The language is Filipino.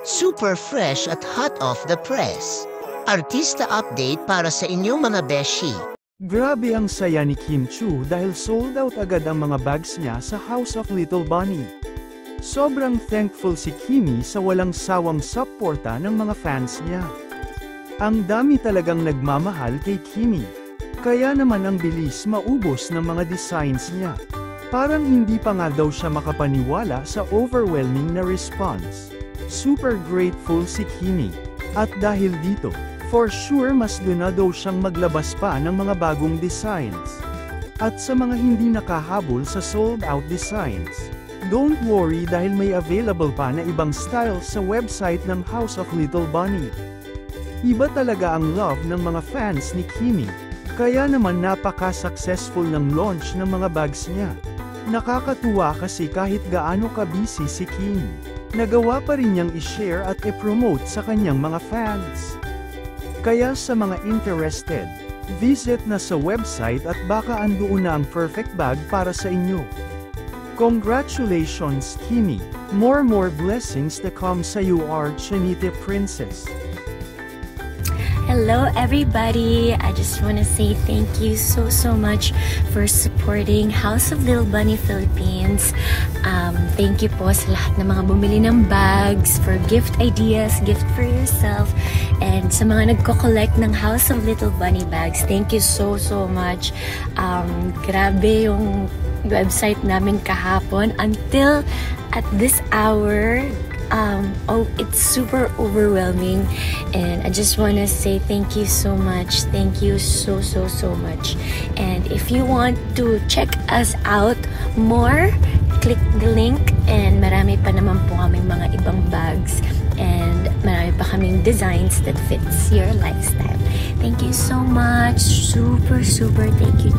Super fresh at hot off the press. Artista update para sa inyong mga beshi. Grabe ang saya ni Kim Chu dahil sold out agad ang mga bags niya sa House of Little Bunny. Sobrang thankful si Kimi sa walang sawang suporta ng mga fans niya. Ang dami talagang nagmamahal kay Kimi. Kaya naman ang bilis maubos ng mga designs niya. Parang hindi pa nga daw siya makapaniwala sa overwhelming na response. Super grateful si Kimi. At dahil dito, for sure mas doon na daw siyang maglabas pa ng mga bagong designs. At sa mga hindi nakahabol sa sold-out designs, don't worry dahil may available pa na ibang style sa website ng House of Little Bunny. Iba talaga ang love ng mga fans ni Kimi, kaya naman napaka-successful ng launch ng mga bags niya. Nakakatuwa kasi kahit gaano ka-busy si Kimi, nagawa pa rin niyang i-share at i-promote sa kanyang mga fans. Kaya sa mga interested, visit na sa website at baka andoon na ang perfect bag para sa inyo. Congratulations Kimi! More blessings to come sa you our Chinite princess. Hello everybody! I just want to say thank you so much for supporting House of Little Bunny Philippines. Thank you po sa lahat ng mga bumili ng bags, for gift ideas, gift for yourself, and sa mga nagko-collect ng House of Little Bunny bags. Thank you so much. Grabe yung website namin kahapon until at this hour. It's super overwhelming, and I just want to say thank you so much. Thank you so much. And if you want to check us out more, click the link, and marami pa naman po kaming mga ibang bags, and marami pa kaming designs that fits your lifestyle. Thank you so much. Super thank you.